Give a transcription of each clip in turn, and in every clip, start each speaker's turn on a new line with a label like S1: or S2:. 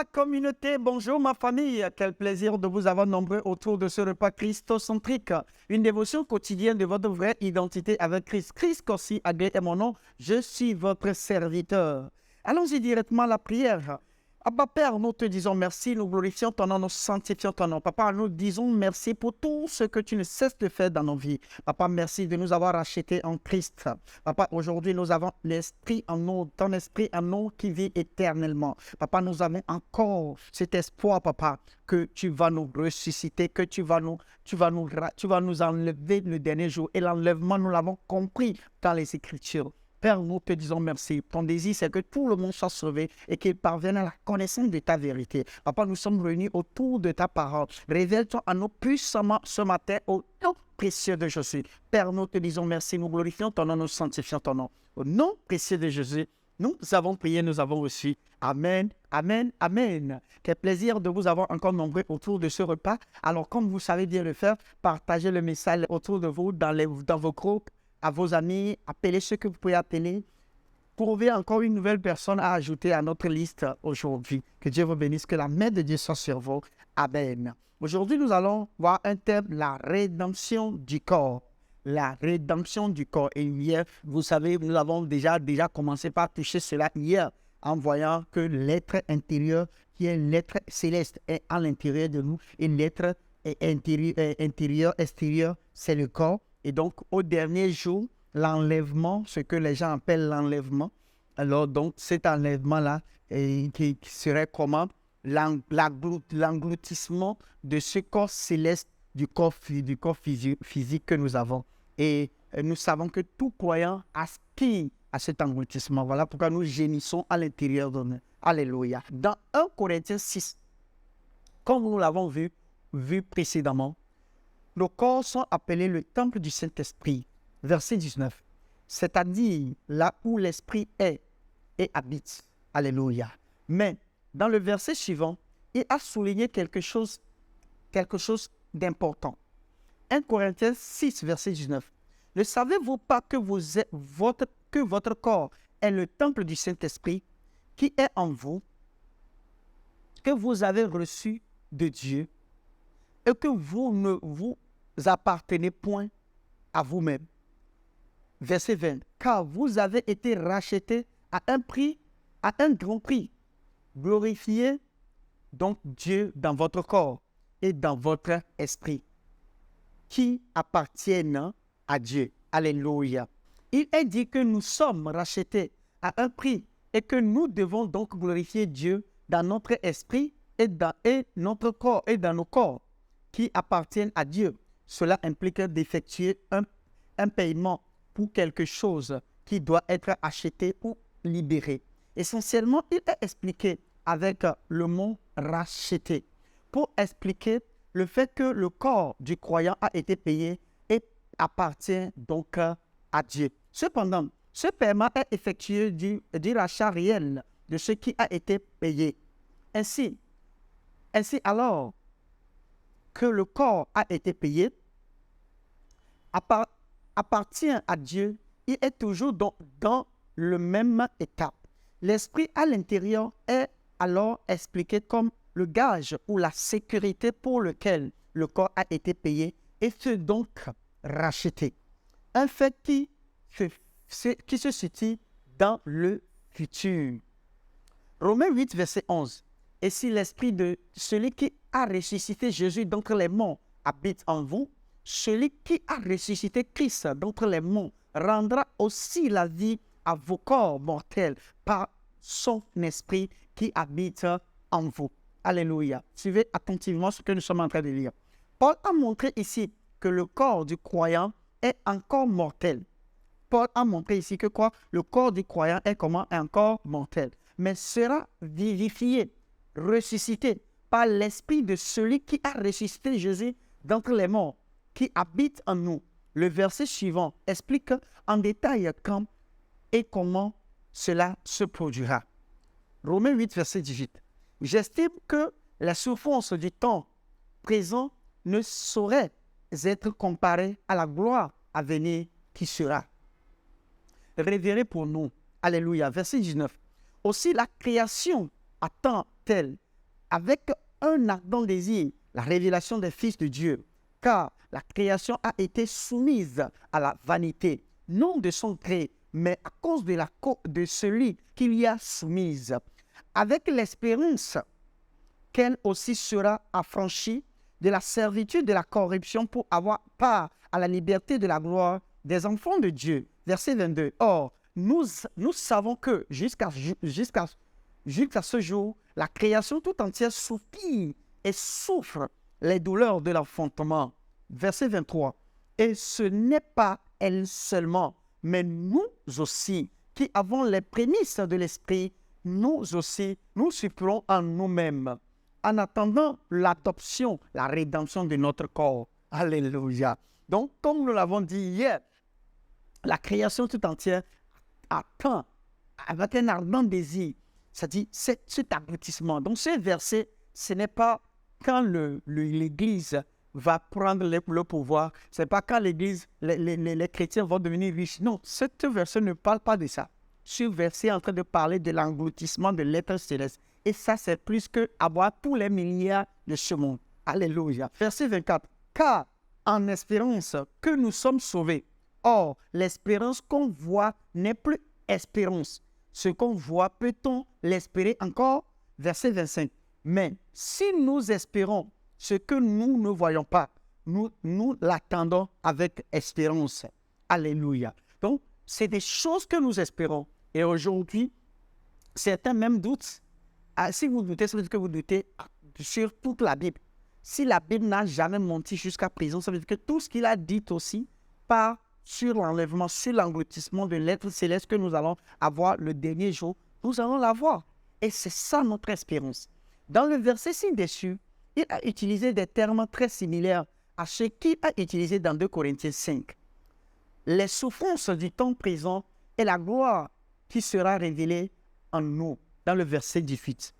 S1: ma communauté, bonjour ma famille. Quel plaisir de vous avoir nombreux autour de ce repas christocentrique. Une dévotion quotidienne de votre vraie identité avec Christ. Christ Corsi, Agré est mon nom. Je suis votre serviteur. Allons-y directement à la prière. Abba Père, nous te disons merci, nous glorifions ton nom, nous sanctifions ton nom. Papa, nous disons merci pour tout ce que tu ne cesses de faire dans nos vies. Papa, merci de nous avoir rachetés en Christ. Papa, aujourd'hui, nous avons l'esprit en nous, ton esprit en nous qui vit éternellement. Papa, nous avons encore cet espoir, papa, que tu vas nous ressusciter, que tu vas nous enlever le dernier jour. Et l'enlèvement, nous l'avons compris dans les Écritures. Père, nous te disons merci. Ton désir, c'est que tout le monde soit sauvé et qu'il parvienne à la connaissance de ta vérité. Papa, nous sommes réunis autour de ta parole. Révèle-toi à nous puissamment ce matin au nom précieux de Jésus. Père, nous te disons merci. Nous glorifions ton nom, nous sanctifions ton nom. Au nom précieux de Jésus, nous avons prié, nous avons reçu. Amen, amen, amen. Quel plaisir de vous avoir encore nombreux autour de ce repas. Alors, comme vous savez bien le faire, partagez le message autour de vous dans vos groupes, à vos amis, appelez ceux que vous pouvez appeler. Trouvez encore une nouvelle personne à ajouter à notre liste aujourd'hui. Que Dieu vous bénisse, que la main de Dieu soit sur vous. Amen. Aujourd'hui, nous allons voir un thème, la rédemption du corps. La rédemption du corps. Et hier, vous savez, nous avons déjà commencé par toucher cela hier, en voyant que l'être intérieur, qui est l'être céleste, est à l'intérieur de nous. Et l'être intérieur, extérieur, c'est le corps. Et donc, au dernier jour, l'enlèvement, ce que les gens appellent l'enlèvement, alors donc cet enlèvement-là, qui serait comment? L'engloutissement de ce corps céleste du corps physique que nous avons. Et nous savons que tout croyant aspire à cet engloutissement. Voilà pourquoi nous gémissons à l'intérieur de nous. Alléluia. Dans 1 Corinthiens 6, comme nous l'avons vu précédemment, nos corps sont appelés le temple du Saint-Esprit. Verset 19. C'est-à-dire là où l'Esprit est et habite. Alléluia. Mais dans le verset suivant, il a souligné quelque chose d'important. 1 Corinthiens 6, verset 19. Ne savez-vous pas que votre corps est le temple du Saint-Esprit qui est en vous, que vous avez reçu de Dieu, et que vous ne vous appartenez point à vous-même. Verset 20. Car vous avez été rachetés à un grand prix. Glorifiez donc Dieu dans votre corps et dans votre esprit, qui appartiennent à Dieu. Alléluia. Il est dit que nous sommes rachetés à un prix et que nous devons donc glorifier Dieu dans notre esprit et dans notre corps et dans nos corps qui appartiennent à Dieu. Cela implique d'effectuer un paiement pour quelque chose qui doit être acheté ou libéré. Essentiellement, il est expliqué avec le mot « racheter » pour expliquer le fait que le corps du croyant a été payé et appartient donc à Dieu. Cependant, ce paiement est effectué du rachat réel de ce qui a été payé. Ainsi alors que le corps a été payé, appartient à Dieu, il est toujours dans le même étape. L'esprit à l'intérieur est alors expliqué comme le gage ou la sécurité pour lequel le corps a été payé et fut donc racheté. Un fait qui se situe dans le futur. Romains 8, verset 11. Et si l'esprit de celui qui a ressuscité Jésus d'entre les morts habite en vous, celui qui a ressuscité Christ d'entre les morts rendra aussi la vie à vos corps mortels par son esprit qui habite en vous. Alléluia. Suivez attentivement ce que nous sommes en train de lire. Paul a montré ici que le corps du croyant est encore mortel. Paul a montré ici que quoi? Le corps du croyant est comment? Encore mortel. Mais sera vivifié, ressuscité par l'esprit de celui qui a ressuscité Jésus d'entre les morts, qui habite en nous. Le verset suivant explique en détail quand et comment cela se produira. Romains 8, verset 18. J'estime que la souffrance du temps présent ne saurait être comparée à la gloire à venir qui sera révélée pour nous. Alléluia. Verset 19. Aussi la création attend-elle avec un ardent désir, la révélation des fils de Dieu, car la création a été soumise à la vanité, non de son gré, mais à cause de celui qui l'y a soumise, avec l'espérance qu'elle aussi sera affranchie de la servitude de la corruption pour avoir part à la liberté de la gloire des enfants de Dieu. Verset 22. Or, nous savons que jusqu'à ce jour, la création tout entière soupire et souffre les douleurs de l'enfantement. Verset 23. Et ce n'est pas elle seulement, mais nous aussi, qui avons les prémices de l'esprit, nous aussi, nous soupirons en nous-mêmes, en attendant l'adoption, la rédemption de notre corps. Alléluia. Donc, comme nous l'avons dit hier, la création tout entière attend avec un ardent désir, c'est-à-dire cet aboutissement. Donc, ce verset, ce n'est pas quand l'Église va prendre le pouvoir, ce n'est pas quand l'Église, les chrétiens vont devenir riches. Non, ce verset ne parle pas de ça. Ce verset est en train de parler de l'engloutissement de l'être céleste. Et ça, c'est plus qu'avoir tous les milliards de ce monde. Alléluia. Verset 24. Car en espérance que nous sommes sauvés. Or, l'espérance qu'on voit n'est plus espérance. Ce qu'on voit, peut-on l'espérer encore? Verset 25. Mais si nous espérons ce que nous ne voyons pas, nous l'attendons avec espérance. Alléluia. Donc, c'est des choses que nous espérons. Et aujourd'hui, certains même doutent. Si vous doutez, ça veut dire que vous doutez sur toute la Bible. Si la Bible n'a jamais menti jusqu'à présent, ça veut dire que tout ce qu'il a dit aussi part sur l'enlèvement, sur l'engloutissement de l'être céleste que nous allons avoir le dernier jour. Nous allons l'avoir. Et c'est ça notre espérance. Dans le verset ci-dessus, il a utilisé des termes très similaires à ce qu'il a utilisé dans 2 Corinthiens 5. Les souffrances du temps présent et la gloire qui sera révélée en nous, dans le verset 18.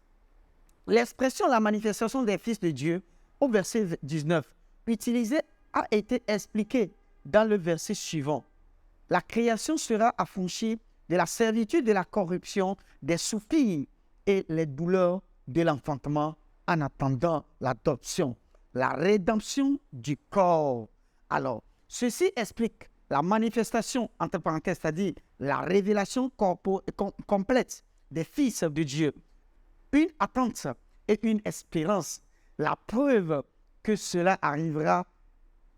S1: L'expression la manifestation des fils de Dieu, au verset 19, utilisée a été expliquée dans le verset suivant. La création sera affranchie de la servitude de la corruption, des soupirs et les douleurs de l'enfantement en attendant l'adoption, la rédemption du corps. Alors, ceci explique la manifestation, entre parenthèses, c'est-à-dire la révélation complète des fils de Dieu. Une attente et une espérance. La preuve que cela arrivera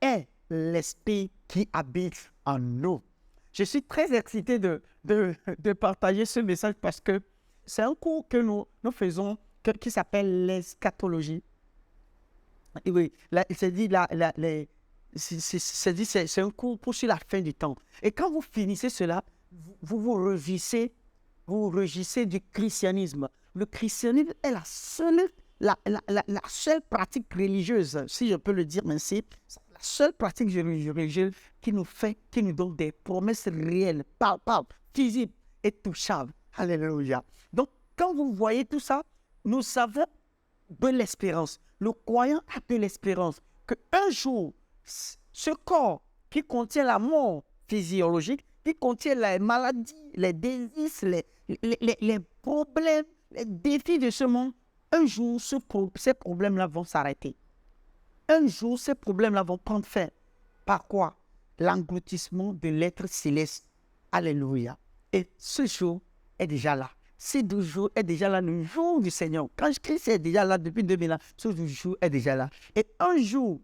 S1: est l'esprit qui habite en nous. Je suis très excité de partager ce message parce que c'est un cours que nous faisons qui s'appelle l'eschatologie. Et oui, c'est un cours pour sur la fin du temps. Et quand vous finissez cela, vous rugissez du christianisme. Le christianisme est la seule pratique religieuse, si je peux le dire ainsi, la seule pratique religieuse qui nous donne des promesses réelles, palpables, physiques et touchables. Alléluia. Donc, quand vous voyez tout ça, nous avons de l'espérance. Le croyant a de l'espérance qu'un jour, ce corps qui contient la mort physiologique, qui contient les maladies, les désirs, les problèmes, les défis de ce monde, un jour, ces problèmes-là vont s'arrêter. Un jour, ces problèmes-là vont prendre fin. Par quoi? L'engloutissement de l'être céleste. Alléluia. Et ce jour est déjà là. Ce jour est déjà là, le jour du Seigneur. Quand Christ est déjà là depuis 2000 ans, ce jour est déjà là. Et un jour,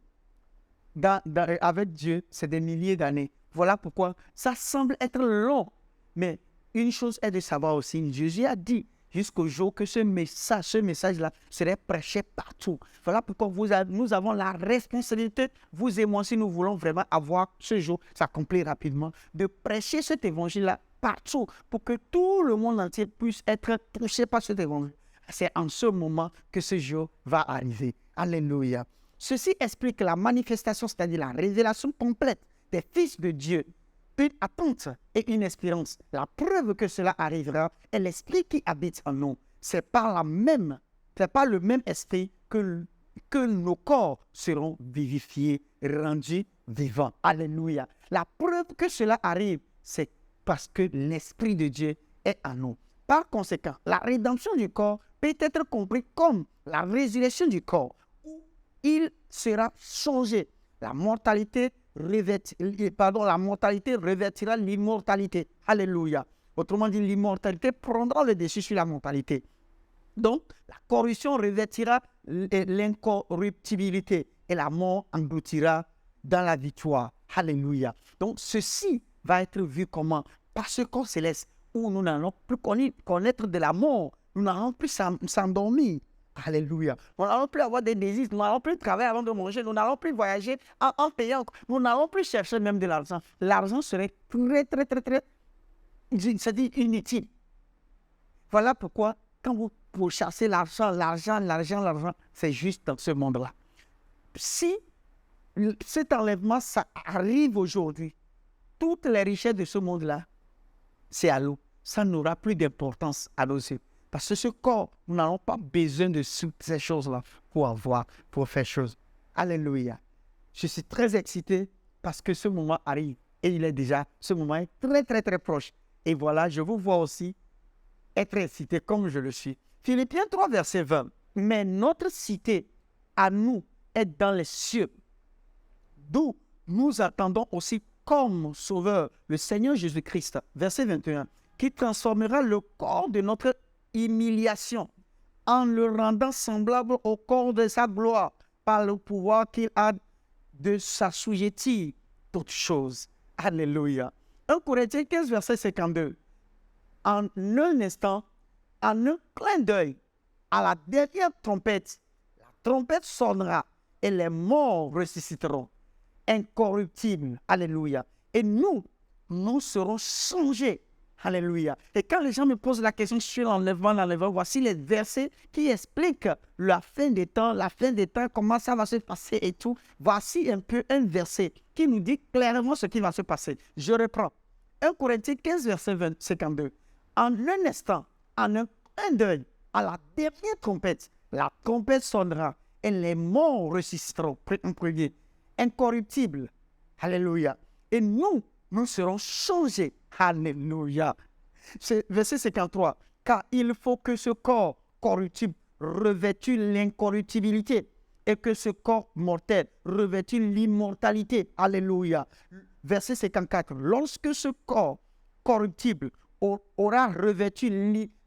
S1: avec Dieu, c'est des milliers d'années. Voilà pourquoi ça semble être long. Mais une chose est de savoir aussi, Jésus a dit jusqu'au jour que ce message-là serait prêché partout. Voilà pourquoi nous avons la responsabilité, vous et moi, si nous voulons vraiment avoir ce jour, s'accomplir rapidement, de prêcher cet évangile-là partout pour que tout le monde entier puisse être touché par cet évangile. C'est en ce moment que ce jour va arriver. Alléluia. Ceci explique la manifestation, c'est-à-dire la révélation complète des fils de Dieu, une attente et une espérance. La preuve que cela arrivera est l'esprit qui habite en nous. C'est par le même esprit que nos corps seront vivifiés, rendus vivants. Alléluia. La preuve que cela arrive, c'est parce que l'esprit de Dieu est en nous. Par conséquent, la rédemption du corps peut être compris comme la résurrection du corps, où il sera changé. La mortalité revêtira l'immortalité. Alléluia. Autrement dit, l'immortalité prendra le dessus sur la mortalité. Donc, la corruption revêtira l'incorruptibilité et la mort engloutira dans la victoire. Alléluia. Donc, ceci va être vu comment? Par ce corps céleste où nous n'allons plus connaître de la mort. Nous n'allons plus s'endormir. Alléluia. Nous n'allons plus avoir des désirs. Nous n'allons plus travailler avant de manger. Nous n'allons plus voyager en payant. Nous n'allons plus chercher même de l'argent. L'argent serait très, c'est-à-dire inutile. Voilà pourquoi, quand vous pourchassez l'argent, c'est juste dans ce monde-là. Si cet enlèvement, ça arrive aujourd'hui, toutes les richesses de ce monde-là, c'est à l'eau. Ça n'aura plus d'importance à nos yeux. Parce que ce corps, nous n'avons pas besoin de toutes ces choses-là pour faire chose. Alléluia. Je suis très excité parce que ce moment arrive. Et ce moment est très proche. Et voilà, je vous vois aussi être excité comme je le suis. Philippiens 3, verset 20. Mais notre cité à nous est dans les cieux, d'où nous attendons aussi comme sauveur le Seigneur Jésus-Christ, verset 21, qui transformera le corps de notre humiliation en le rendant semblable au corps de sa gloire par le pouvoir qu'il a de s'assujettir toutes choses. Alléluia. 1 Corinthiens 15, verset 52. En un instant, en un clin d'œil, à la dernière trompette, la trompette sonnera et les morts ressusciteront, incorruptibles. Alléluia. Et nous serons changés. Alléluia. Et quand les gens me posent la question sur l'enlèvement, voici les versets qui expliquent la fin des temps, comment ça va se passer et tout. Voici un peu un verset qui nous dit clairement ce qui va se passer. Je reprends. 1 Corinthiens 15, verset 52. En un instant, en un clin d'œil, à la dernière trompette, la trompette sonnera et les morts ressusciteront. Premier, incorruptibles. Alléluia. Et nous serons changés. Alléluia. C'est verset 53. Car il faut que ce corps corruptible revêtût l'incorruptibilité et que ce corps mortel revêtût l'immortalité. Alléluia. Verset 54. Lorsque ce corps corruptible aura revêtu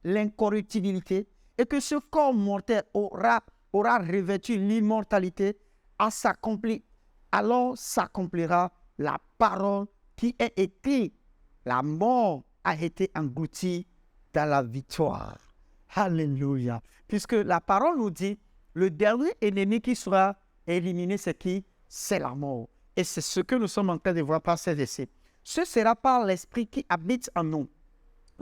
S1: l'incorruptibilité et que ce corps mortel aura revêtu l'immortalité, alors s'accomplira la parole qui est écrite. La mort a été engloutie dans la victoire. Alléluia. Puisque la parole nous dit, le dernier ennemi qui sera éliminé, c'est qui? C'est la mort. Et c'est ce que nous sommes en train de voir par ces versets. Ce sera par l'Esprit qui habite en nous.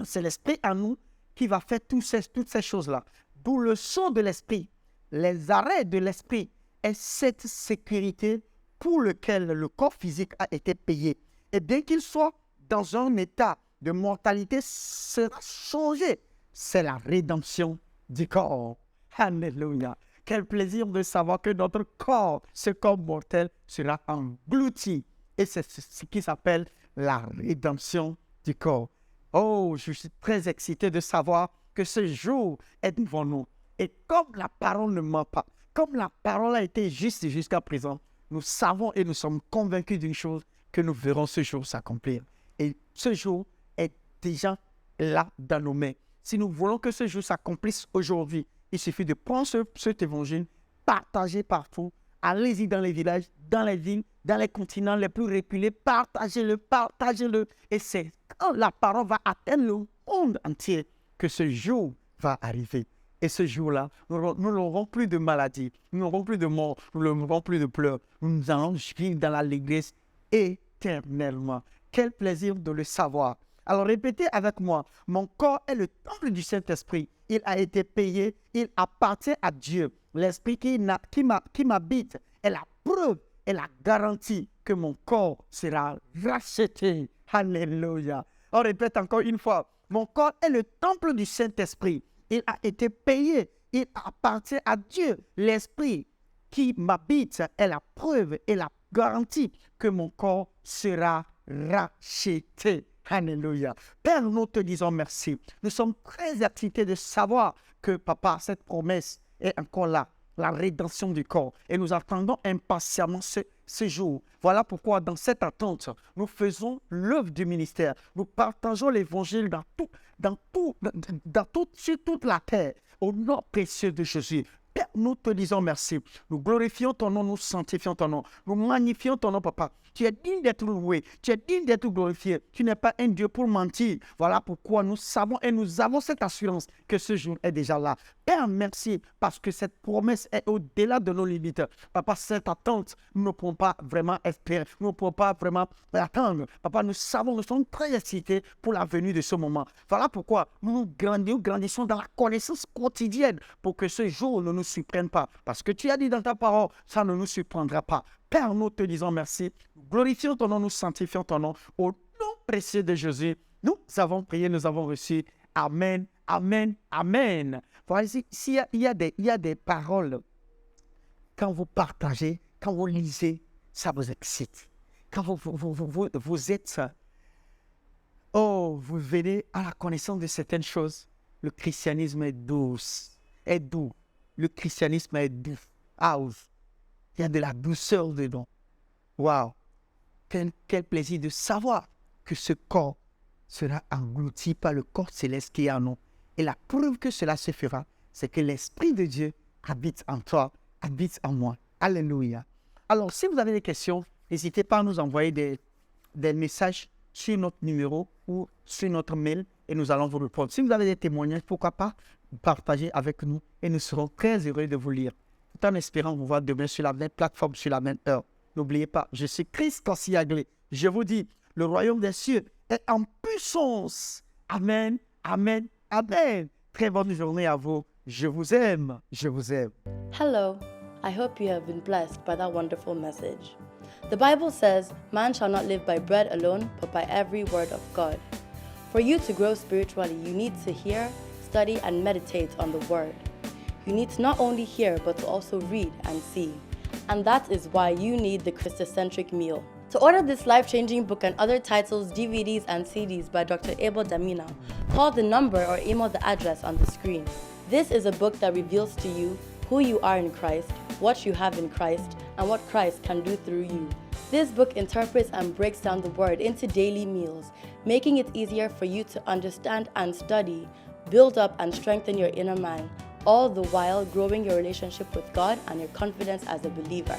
S1: C'est l'Esprit en nous qui va faire toutes ces choses-là. D'où le son de l'Esprit, les arrêts de l'Esprit et cette sécurité pour lequel le corps physique a été payé. Et bien qu'il soit dans un état de mortalité, sera changé. C'est la rédemption du corps. Alléluia. Quel plaisir de savoir que notre corps, ce corps mortel, sera englouti. Et c'est ce qui s'appelle la rédemption du corps. Oh, je suis très excité de savoir que ce jour est devant nous. Et comme la parole ne ment pas, comme la parole a été juste jusqu'à présent, nous savons et nous sommes convaincus d'une chose, que nous verrons ce jour s'accomplir. Et ce jour est déjà là dans nos mains. Si nous voulons que ce jour s'accomplisse aujourd'hui, il suffit de prendre cet évangile, partager partout, allez-y dans les villages, dans les villes, dans les continents les plus reculés, partagez-le. Et c'est quand la parole va atteindre le monde entier que ce jour va arriver. Et ce jour-là, nous n'aurons plus de maladies, nous n'aurons plus de mort, nous n'aurons plus de pleurs. Nous allons vivre dans l'allégresse éternellement. Quel plaisir de le savoir. Alors répétez avec moi, mon corps est le temple du Saint-Esprit. Il a été payé, il appartient à Dieu. L'Esprit qui m'habite est la preuve et la garantie que mon corps sera racheté. Alléluia. On répète encore une fois, mon corps est le temple du Saint-Esprit. Il a été payé, il appartient à Dieu. L'Esprit qui m'habite est la preuve et la garantie que mon corps sera racheté. Alléluia. Père, nous te disons merci. Nous sommes très excités de savoir que, Papa, cette promesse est encore là, la rédemption du corps. Et nous attendons impatiemment ce jour. Voilà pourquoi, dans cette attente, nous faisons l'œuvre du ministère. Nous partageons l'évangile sur toute la terre, au nom précieux de Jésus. Père, nous te disons merci. Nous glorifions ton nom, nous sanctifions ton nom. Nous magnifions ton nom, Papa. Tu es digne d'être loué. Tu es digne d'être glorifié. Tu n'es pas un Dieu pour mentir. Voilà pourquoi nous savons et nous avons cette assurance que ce jour est déjà là. Père, merci parce que cette promesse est au-delà de nos limites. Papa, cette attente, nous ne pouvons pas vraiment espérer. Nous ne pouvons pas vraiment attendre. Papa, nous savons, nous sommes très excités pour la venue de ce moment. Voilà pourquoi nous grandissons dans la connaissance quotidienne pour que ce jour ne nous surprenne pas. Parce que tu as dit dans ta parole, ça ne nous surprendra pas. Père, nous te disons merci. Nous glorifions ton nom, nous sanctifions ton nom. Au nom précieux de Jésus, nous avons prié, nous avons reçu. Amen, amen, amen. Voilà, s'il y a des paroles, quand vous partagez, quand vous lisez, ça vous excite. Quand vous êtes, vous venez à la connaissance de certaines choses. Le christianisme est doux. Le christianisme est doux. Il y a de la douceur dedans. Waouh! Quel plaisir de savoir que ce corps sera englouti par le corps céleste qui est en nous. Et la preuve que cela se fera, c'est que l'Esprit de Dieu habite en toi, habite en moi. Alléluia. Alors, si vous avez des questions, n'hésitez pas à nous envoyer des messages sur notre numéro ou sur notre mail et nous allons vous répondre. Si vous avez des témoignages, pourquoi pas partager avec nous et nous serons très heureux de vous lire. Tout en espérant vous voir demain sur la même plateforme, sur la même heure. N'oubliez pas, je suis Chris Corsi-Aglé. Je vous dis, le royaume des cieux est en puissance. Amen, amen, amen. Très bonne journée à vous. Je vous aime, je vous aime.
S2: Hello, I hope you have been blessed by that wonderful message. The Bible says, man shall not live by bread alone, but by every word of God. For you to grow spiritually, you need to hear, study, and meditate on the word. You need to not only hear, but to also read and see. And that is why you need the Christocentric meal. To order this life-changing book and other titles, DVDs, and CDs by Dr. Abel Damina, call the number or email the address on the screen. This is a book that reveals to you who you are in Christ, what you have in Christ, and what Christ can do through you. This book interprets and breaks down the word into daily meals, making it easier for you to understand and study, build up and strengthen your inner man, all the while growing your relationship with God and your confidence as a believer.